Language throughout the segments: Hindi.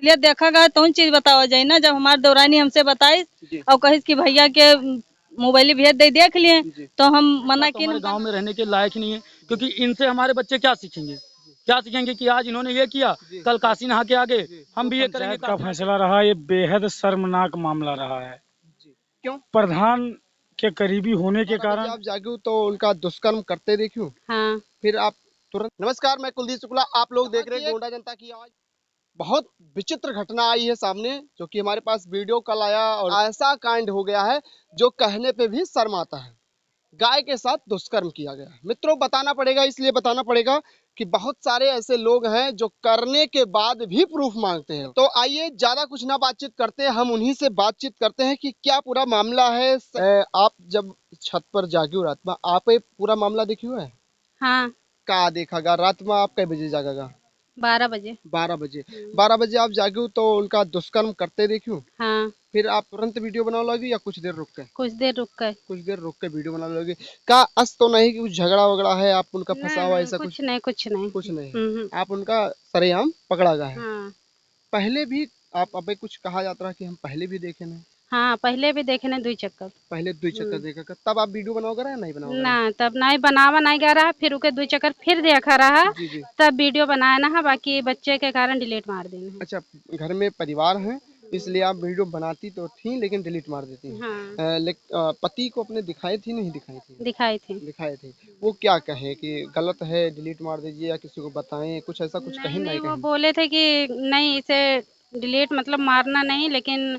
इसलिए देखा गया तो चीज बतावा जाए ना, जब हमारे दौरानी हमसे बताई और कही कि भैया के मोबाइल भेज दे देख लिए तो हम मना किए। हमारे गांव में रहने के लायक नहीं है, क्योंकि इनसे हमारे बच्चे क्या सीखेंगे? क्या सीखेंगे कि आज इन्होंने ये किया, कल काशी नहा के आगे हम भी ये करेंगे। का फैसला रहा, ये बेहद शर्मनाक मामला रहा है। क्यों? प्रधान के करीबी होने के कारण आप जागू तो उनका दुष्कर्म करते देखूं। हाँ। फिर आप तुरंत। नमस्कार, मैं कुलदीप शुक्ला, आप लोग देख रहे हैं गोंडा जनता की आवाज। बहुत विचित्र घटना आई है सामने, जो कि हमारे पास वीडियो कल आया और ऐसा कांड हो गया है जो कहने पे भी शर्म आता है। गाय के साथ दुष्कर्म किया गया। मित्रों, बताना पड़ेगा, इसलिए बताना पड़ेगा कि बहुत सारे ऐसे लोग हैं जो करने के बाद भी प्रूफ मांगते हैं। तो आइए ज्यादा कुछ ना बातचीत करते हैं, हम उन्हीं से बातचीत करते हैं कि क्या पूरा मामला है। आप जब छत पर जागी रात में, आप ये पूरा मामला देखियो है? हाँ। का देखागा रात में? आप कई बजे जागागा? 12 बजे। 12 बजे। 12 बजे आप जागू तो उनका दुष्कर्म करते देखियो। हाँ। फिर आप तुरंत वीडियो बना लोगी या कुछ देर रुक के? कुछ देर रुक कर। कुछ देर रुक के वीडियो बना लोगे? का अस तो नहीं कि कुछ झगड़ा वगड़ा है, आप उनका फंसा हुआ ऐसा कुछ? कुछ नहीं, कुछ नहीं। कुछ नहीं। आप उनका सरेआम पकड़ा गया है। हाँ। पहले भी आप अबे कुछ कहा जाता है कि हम पहले भी देखे नहीं? हाँ, पहले भी देखे नहीं 2 चक्कर। पहले 2 चक्कर देखा कर, तब आप वीडियो बनाओगे या नहीं बनाओगे? ना, तब नहीं बनावा नहीं गया रहा, फिर उके 2 चक्कर फिर देखा रहा। जी जी। तब वीडियो बनाया ना, बाकी बच्चे के कारण डिलीट मार देना। अच्छा, घर में परिवार है इसलिए आप वीडियो बनाती तो थी लेकिन डिलीट मार देती हैं। हाँ। पति को अपने दिखाई थी नहीं दिखाई थी? दिखाई थी। दिखाए थे। वो क्या कहे कि गलत है डिलीट मार दीजिए या किसी को बताएं, कुछ ऐसा कुछ कहीं नहीं वो कहीं? बोले थे कि नहीं, इसे डिलीट मतलब मारना नहीं, लेकिन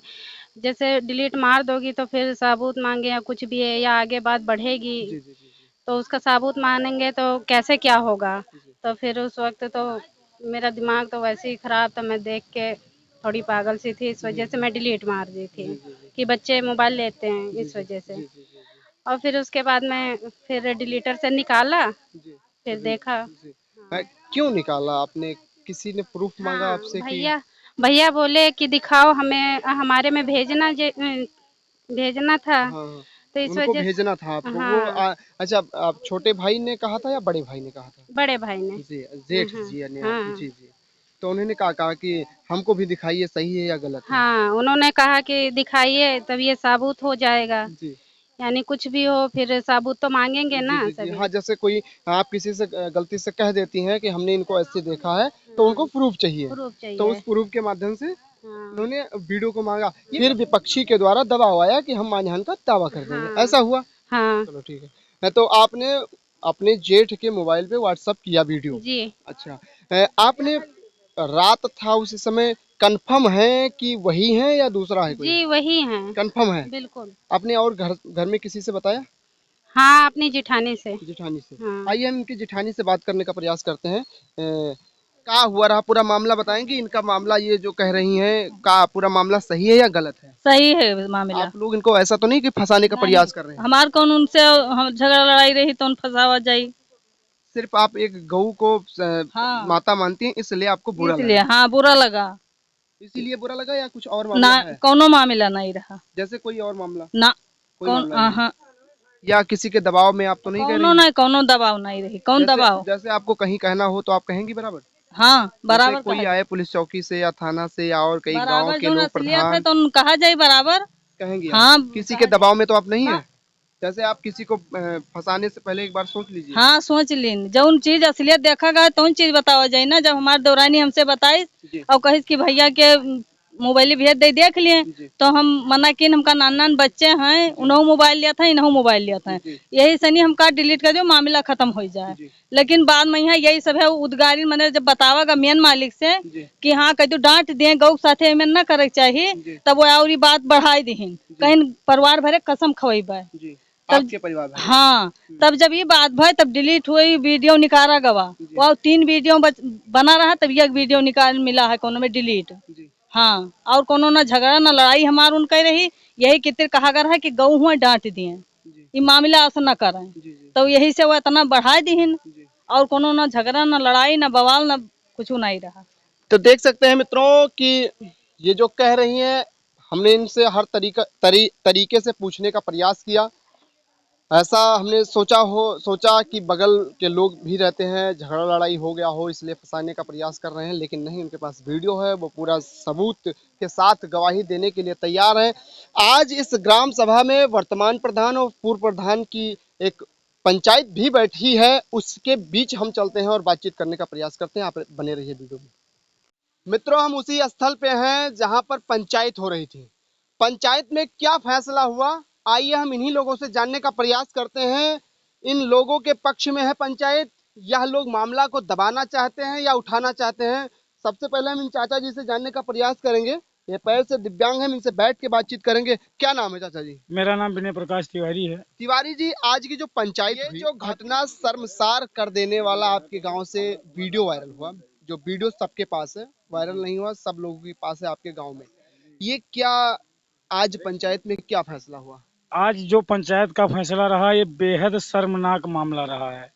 जैसे डिलीट मार दोगी तो फिर सबूत मांगे या कुछ भी है या आगे बात बढ़ेगी, जी जी जी जी। तो उसका सबूत मांगेंगे तो कैसे क्या होगा। तो फिर उस वक्त तो मेरा दिमाग तो वैसे ही खराब था, मैं देख के थोड़ी पागल सी थी, इस वजह से मैं डिलीट मार दी थी कि बच्चे मोबाइल लेते हैं इस वजह से। और फिर उसके बाद मैं फिर डिलीटर से निकाला, फिर देखा। क्यों निकाला आपने? किसी ने प्रूफ मांगा हाँ, आपसे कि? भैया भैया बोले कि दिखाओ हमें, हमारे में भेजना था। हाँ हाँ, तो इस उनको वजह भेजना था आपको वो हाँ। अच्छा, आप छोटे भाई ने कहा था या बड़े भाई ने कहा था? बड़े भाई ने। जी, जेठ जी ने हाँ। जी जी। तो उन्होंने कहा कि हमको भी दिखाइए सही है या गलत है? हाँ, उन्होंने कहा कि दिखाइए तब ये साबुत हो जाएगा। जी यानी कुछ भी हो फिर साबुत तो मांगेंगे जी ना जी जी। सभी। हाँ, जैसे कोई आप किसी से गलती से कह देती हैं कि हमने इनको ऐसे देखा है तो उनको प्रूफ चाहिए, प्रूफ तो चाहिए। उस प्रूफ के माध्यम से हाँ। उन्होंने वीडियो को मांगा। फिर विपक्षी के द्वारा दबाव आया कि हम मानहानि का दावा कर देंगे। हाँ। ऐसा हुआ? हाँ। चलो ठीक है। तो आपने अपने जेठ के मोबाइल पे व्हाट्सअप किया वीडियो? जी। अच्छा, आपने रात था उस समय, कंफर्म है कि वही है या दूसरा है कोई? जी वही हैं। कंफर्म है? बिल्कुल। आपने और घर में किसी से बताया? हाँ, अपनी जेठानी से। जेठानी से। हाँ। आइए हम इनकी जेठानी से बात करने का प्रयास करते हैं। क्या हुआ रहा, पूरा मामला बताएंगी? इनका मामला ये जो कह रही हैं, का पूरा मामला सही है या गलत है? सही है मामला। आप लोग इनको ऐसा तो नहीं कि फंसाने का प्रयास कर रहे हैं? हमार कौन उनसे झगड़ा लड़ाई रही तो उन फंसावा जाई। सिर्फ आप एक गऊ को हाँ। माता मानती हैं इसलिए आपको बुरा इसलिए लगा? हाँ बुरा लगा। इसीलिए बुरा लगा या कुछ और ना, मामला है? कोनो मामला नहीं रहा। जैसे कोई और मामला? ना। कोई कौन मामला नहीं? हाँ। या किसी के दबाव में आप तो नहीं कह कोनो रही? नहीं, कोनो दबाव नहीं रही। कौन दबाव? जैसे आपको कहीं कहना हो तो आप कहेंगी बराबर? हाँ जैसे बराबर कोई कहा आए पुलिस चौकी से या थाना से या और कई गांव बराबर के जो लोग, असलियत है प्रधान, तो उन कहा जाए बराबर। कहेंगी आप? हाँ। किसी के दबाव में तो आप नहीं है? जैसे आप किसी को फंसाने से पहले एक बार सोच लीजिए। हाँ, सोच लीन जौन चीज असलियत देखा गया तो चीज बतावा जाए ना, जब हमारे दौरानी हमसे बताई और कही कि भैया के मोबाइल भेज दे देख लिए तो हम मना किन, हमका नान बच्चे हैं, उन्हों मोबाइल लिया था, इन्हों मोबाइल लिया था, यही सनी हम का डिलीट कर दो, मामला खत्म हो जाए। लेकिन बाद में यहाँ यही सब है उद्गारी, मैंने जब बतावागा मेन मालिक से कि हाँ कह डांट दिए गौ साथे में न करे चाहिए, तब वो और बात बढ़ाई दी कहीं परिवार भरे कसम खवेबा। आपके परिवार में? हाँ, तब जब ये बात भई तब डिलीट हुई, वीडियो निकाला गवा, वो 3 वीडियो बना रहा, तब एक वीडियो निकाल मिला है कोनो में डिलीट। हाँ, और कोनो ना झगड़ा ना लड़ाई हमार उनके रही, यही कितने कहा गया है कि गऊ हुआ डांट दिए, ये मामला ऐसा न करें, तो यही से वो इतना बढ़ा दी और कोनो ना झगड़ा ना लड़ाई ना बवाल ना कुछ नहीं रहा। तो देख सकते हैं मित्रों कि ये जो कह रही हैं, हमने इनसे हर तरीके से पूछने का प्रयास किया, ऐसा हमने सोचा कि बगल के लोग भी रहते हैं, झगड़ा लड़ाई हो गया हो इसलिए फंसाने का प्रयास कर रहे हैं, लेकिन नहीं, उनके पास वीडियो है, वो पूरा सबूत के साथ गवाही देने के लिए तैयार है। आज इस ग्राम सभा में वर्तमान प्रधान और पूर्व प्रधान की एक पंचायत भी बैठी है, उसके बीच हम चलते हैं और बातचीत करने का प्रयास करते हैं। आप बने रहिए वीडियो में। मित्रों, हम उसी स्थल पे हैं जहां पर पंचायत हो रही थी। पंचायत में क्या फैसला हुआ, आइए हम इन्हीं लोगों से जानने का प्रयास करते हैं। इन लोगों के पक्ष में है पंचायत, यह लोग मामला को दबाना चाहते हैं या उठाना चाहते हैं। सबसे पहले हम इन चाचा जी से जानने का प्रयास करेंगे। ये पैर से दिव्यांग हैं, इनसे बैठ के बातचीत करेंगे। क्या नाम है चाचा जी? मेरा नाम विनय प्रकाश तिवारी है। तिवारी जी, आज की जो पंचायत हुई, जो घटना शर्मसार कर देने वाला आपके गांव से वीडियो वायरल हुआ, जो वीडियो सबके पास है, वायरल नहीं हुआ, सब लोगों के पास है आपके गांव में, ये क्या आज पंचायत में क्या फैसला हुआ? आज जो पंचायत का फैसला रहा, ये बेहद शर्मनाक मामला रहा है।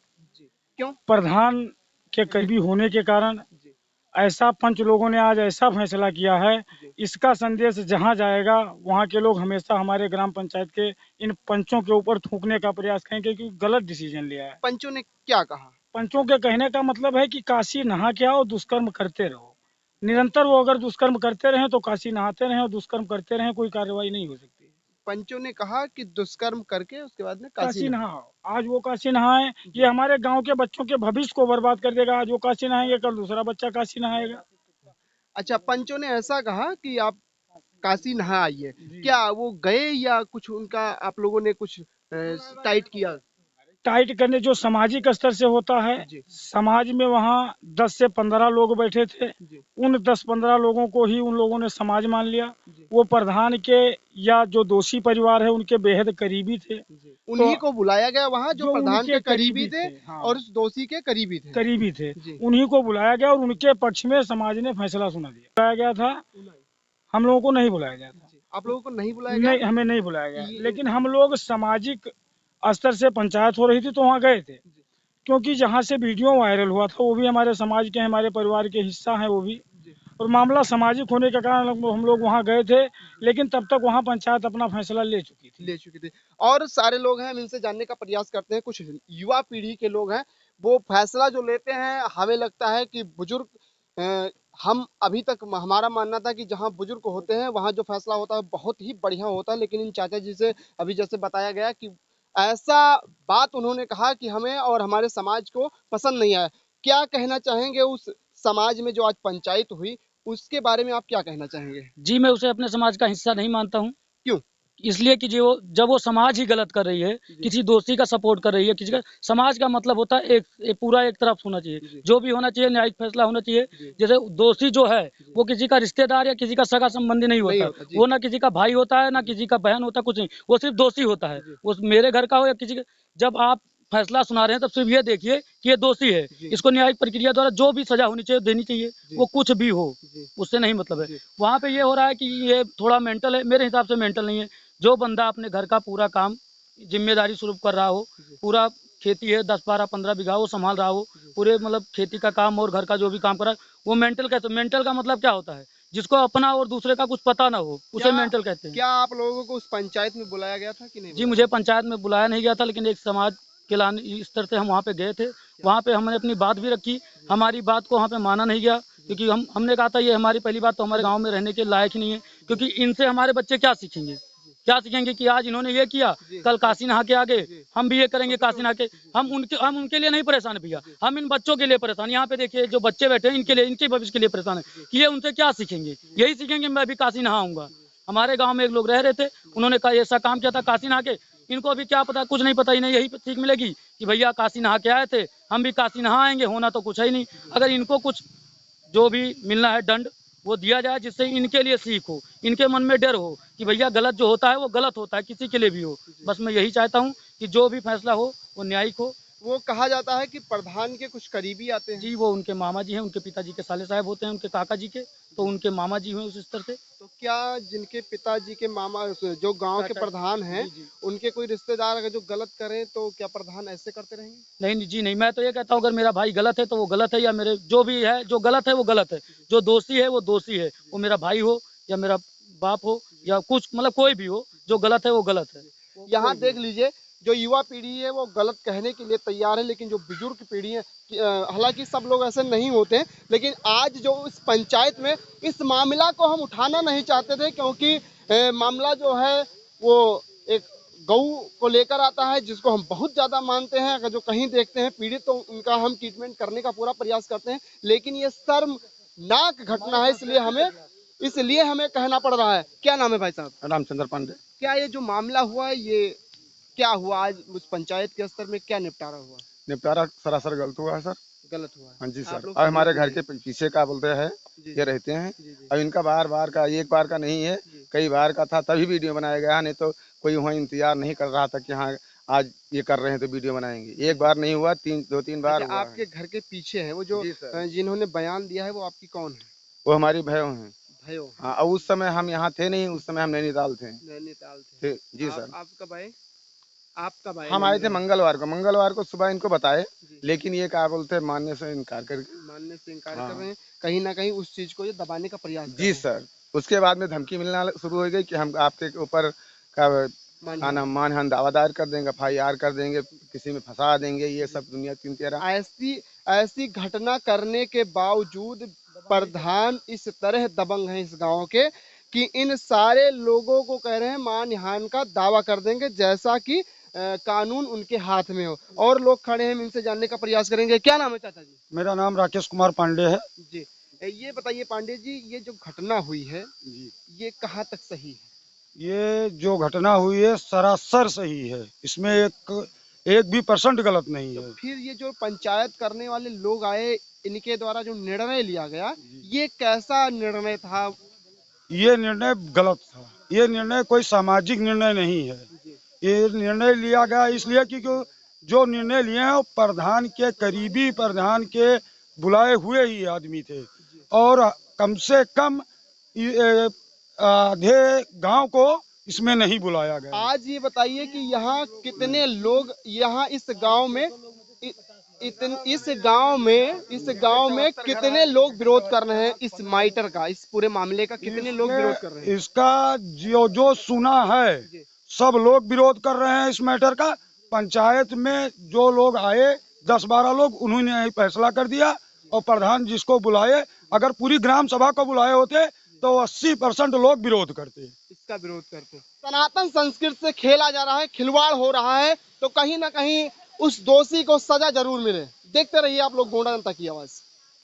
क्यों? प्रधान के करीबी होने के कारण ऐसा पंच लोगों ने आज ऐसा फैसला किया है, इसका संदेश जहां जाएगा वहां के लोग हमेशा हमारे ग्राम पंचायत के इन पंचों के ऊपर थूकने का प्रयास करेंगे कि गलत डिसीजन लिया है। पंचों ने क्या कहा? पंचों के कहने का मतलब है कि काशी नहा के आओ, दुष्कर्म करते रहो। निरंतर वो अगर दुष्कर्म करते रहे तो काशी नहाते रहे और दुष्कर्म करते रहे, कोई कार्रवाई नहीं हो सकती। पंचों ने कहा कि दुष्कर्म करके उसके बाद में काशी नहाओ। आज वो काशी नहाए, ये हमारे गांव के बच्चों के भविष्य को बर्बाद कर देगा। आज वो काशी नहाएंगे, कल दूसरा बच्चा काशी नहाएगा। अच्छा, पंचों ने ऐसा कहा कि आप काशी नहा आइए। क्या वो गए या कुछ उनका आप लोगों ने कुछ टाइट किया? टाइट करने जो सामाजिक स्तर से होता है, जी। समाज में वहाँ 10 से 15 लोग बैठे थे। जी। उन 10-15 लोगों को ही उन लोगों ने समाज मान लिया। जी। वो प्रधान के या जो दोषी परिवार है उनके बेहद करीबी थे। उन्हीं को बुलाया गया वहाँ जो प्रधान उनके के करीबी थे, हाँ, और उस दोषी के करीबी थे। करीबी थे, जी। उन्हीं को बुलाया गया और उनके पक्ष में समाज ने फैसला सुना दिया। बुलाया गया था, हम लोगों को नहीं बुलाया गया था। आप लोगों को नहीं बुलाया गया? नहीं, हमें नहीं बुलाया गया, लेकिन हम लोग सामाजिक स्तर से पंचायत हो रही थी तो वहाँ गए थे, क्योंकि जहाँ से वीडियो वायरल हुआ था वो भी हमारे समाज के, हमारे परिवार के हिस्सा है वो भी, और मामला सामाजिक होने के कारण हम लोग वहाँ गए थे। लेकिन तब तक वहाँ पंचायत अपना फैसला ले चुकी थी। और सारे लोग हैं, हम इनसे जानने का प्रयास करते हैं। कुछ युवा पीढ़ी के लोग हैं, वो फैसला जो लेते हैं, हमें लगता है कि बुजुर्ग, हम अभी तक हमारा मानना था कि जहाँ बुजुर्ग होते हैं वहाँ जो फैसला होता है बहुत ही बढ़िया होता है, लेकिन इन चाचा जी से अभी जैसे बताया गया कि ऐसा बात उन्होंने कहा कि हमें और हमारे समाज को पसंद नहीं आया। क्या कहना चाहेंगे उस समाज में जो आज पंचायत हुई, उसके बारे में आप क्या कहना चाहेंगे? जी, मैं उसे अपने समाज का हिस्सा नहीं मानता हूँ। क्यों? इसलिए कि जो जब वो समाज ही गलत कर रही है, किसी दोषी का सपोर्ट कर रही है, किसी का, समाज का मतलब होता है एक पूरा एक तरफ होना चाहिए। जो भी होना चाहिए न्यायिक फैसला होना चाहिए। जैसे दोषी जो है वो किसी का रिश्तेदार या किसी का सगा संबंधी नहीं होता, वो ना किसी का भाई होता है, ना किसी का बहन होता, कुछ नहीं, वो सिर्फ दोषी होता है। वो मेरे घर का हो या किसी का, जब आप फैसला सुना रहे हैं तब सिर्फ ये देखिए कि ये दोषी है, इसको न्यायिक प्रक्रिया द्वारा जो भी सजा होनी चाहिए देनी चाहिए, वो कुछ भी हो, उससे नहीं मतलब है। वहाँ पे ये हो रहा है कि ये थोड़ा मेंटल है, मेरे हिसाब से मेंटल नहीं है। जो बंदा अपने घर का पूरा काम जिम्मेदारी स्वरूप कर रहा हो, पूरा खेती है 10-12-15 बीघा वो संभाल रहा हो, पूरे मतलब खेती का काम और घर का जो भी काम कर रहा है, वो मेंटल कहते हैं। मेंटल का मतलब क्या होता है? जिसको अपना और दूसरे का कुछ पता ना हो, उसे मेंटल कहते हैं। क्या आप लोगों को उस पंचायत में बुलाया गया था कि नहीं? जी, मुझे पंचायत में बुलाया नहीं गया था, लेकिन एक समाज के लाने स्तर से हम वहाँ पे गए थे। वहाँ पे हमने अपनी बात भी रखी, हमारी बात को वहाँ पे माना नहीं गया, क्योंकि हमने कहा था ये हमारी पहली बात तो हमारे गाँव में रहने के लायक ही नहीं है, क्योंकि इनसे हमारे बच्चे क्या सीखेंगे? क्या सीखेंगे कि आज इन्होंने ये किया, कल काशी नहा के आगे हम भी ये करेंगे काशी नहा के। हम उनके लिए नहीं परेशान भैया, हम इन बच्चों के लिए परेशान। यहाँ पे देखिए जो बच्चे बैठे हैं, इनके लिए, इनके भविष्य के लिए परेशान है कि ये उनसे क्या सीखेंगे। यही सीखेंगे मैं भी काशी नहाऊंगा। हमारे गाँव में एक लोग रह रहे थे, उन्होंने कहा ऐसा काम किया था काशी नहा के, इनको अभी क्या पता, कुछ नहीं पता, इन्हें यही सीख मिलेगी कि भैया काशी नहा के आए थे, हम भी काशी नहा आएंगे, होना तो कुछ है ही नहीं। अगर इनको कुछ जो भी मिलना है दंड वो दिया जाए, जिससे इनके लिए सीख हो, इनके मन में डर हो कि भैया गलत जो होता है वो गलत होता है, किसी के लिए भी हो। बस मैं यही चाहता हूँ कि जो भी फैसला हो वो न्यायिक हो। वो कहा जाता है कि प्रधान के कुछ करीबी आते हैं। जी, वो उनके मामा जी हैं, उनके पिताजी के साले साहब होते हैं, उनके काका जी के, तो उनके मामा जी हुए उस स्तर से। तो क्या जिनके पिताजी के मामा जो गांव के प्रधान हैं, उनके कोई रिश्तेदार अगर जो गलत करें तो क्या प्रधान ऐसे करते रहेंगे? नहीं जी नहीं, मैं तो ये कहता हूँ अगर मेरा भाई गलत है तो वो गलत है, या मेरे जो भी है जो गलत है वो गलत है, जो दोषी है वो दोषी है, वो मेरा भाई हो या मेरा बाप हो या कुछ मतलब कोई भी हो, जो गलत है वो गलत है। यहाँ देख लीजिए, जो युवा पीढ़ी है वो गलत कहने के लिए तैयार है, लेकिन जो बुजुर्ग पीढ़ी है, हालांकि सब लोग ऐसे नहीं होते हैं, लेकिन आज जो इस पंचायत में इस मामला को हम उठाना नहीं चाहते थे, क्योंकि मामला जो है वो एक गऊ को लेकर आता है, जिसको हम बहुत ज़्यादा मानते हैं। अगर जो कहीं देखते हैं पीड़ित तो उनका हम ट्रीटमेंट करने का पूरा प्रयास करते हैं, लेकिन ये शर्मनाक घटना है, इसलिए हमें कहना पड़ रहा है। क्या नाम है भाई साहब? रामचंद्र पांडे। क्या ये जो मामला हुआ है ये क्या हुआ आज उस पंचायत के स्तर में, क्या निपटारा हुआ? निपटारा सरासर गलत हुआ है सर। गलत हुआ है? हाँ जी आप सर। लोग और हमारे समझते घर के पीछे का बोलते हैं जी, ये रहते हैं। जी, जी, अब इनका बार बार का, एक बार का नहीं है, जी। कई बार का था, तभी वीडियो बनाया गया। नहीं तो कोई वहाँ इंतजार नहीं कर रहा था कि हाँ आज ये कर रहे हैं तो वीडियो बनाएंगे। एक बार नहीं हुआ, दो तीन बार अच्छा, हुआ है। आपके घर के पीछे है वो जो जी सर। जिन्होंने बयान दिया है, वो आपकी कौन है? वो हमारी भयो हैं। भयो? हाँ, और उस समय हम यहाँ थे नहीं, उस समय हम नैनीताल थे। नैनीताल थे? जी सर। आप कब आए? आप कब आए? हम आए थे मंगलवार को सुबह इनको बताए, जी। लेकिन ये क्या बोलते हैं, मानने से इनकार कर। मानने से इनकार हाँ। कर रहे हैं, कहीं ना कहीं उस चीज को ये दबाने का प्रयास कर जी रहे हैं। सर। उसके बाद में धमकी मिलना शुरू हो गई कि हम आपके ऊपर का मानहानि दावा दायर कर देंगे, FIR कर देंगे, किसी में फंसा देंगे, ये सब दुनिया तीन तेरह। ऐसी घटना करने के बावजूद प्रधान इस तरह दबंग हैं इस गांव के कि इन सारे लोगों को कह रहे हैं मानहानि का दावा कर देंगे, जैसा कि कानून उनके हाथ में हो। और लोग खड़े हैं, हम इनसे जानने का प्रयास करेंगे। क्या नाम है चाचा जी? मेरा नाम राकेश कुमार पांडे है। जी, ये बताइए पांडे जी, ये जो घटना हुई है जी, ये कहाँ तक सही है? ये जो घटना हुई है सरासर सही है, इसमें एक भी % गलत नहीं तो है। फिर ये जो पंचायत करने वाले लोग आए, इनके द्वारा जो निर्णय लिया गया, ये कैसा निर्णय था? ये निर्णय गलत था। ये निर्णय कोई सामाजिक निर्णय नहीं है। जी, ये निर्णय लिया गया इसलिए क्योंकि जो निर्णय लिए हैं वो प्रधान के करीबी, प्रधान के बुलाए हुए ही आदमी थे, और कम से कम आधे गांव को इसमें नहीं बुलाया गया। आज ये बताइए कि यहाँ कितने लोग, यहाँ इस गांव में इस गांव में कितने लोग विरोध कर रहे हैं इस मैटर का, इस पूरे मामले का कितने लोग विरोध कर रहे हैं? इसका जो सुना है, सब लोग विरोध कर रहे हैं इस मैटर का। पंचायत में जो लोग आए 10-12 लोग, उन्होंने ही फैसला कर दिया, और प्रधान जिसको बुलाए, अगर पूरी ग्राम सभा को बुलाए होते तो 80% लोग विरोध करते। इसका विरोध करते। सनातन संस्कृति से खेला जा रहा है, खिलवाड़ हो रहा है, तो कहीं ना कहीं उस दोषी को सजा जरूर मिले। देखते रहिए आप लोग गोंडा जनता की आवाज।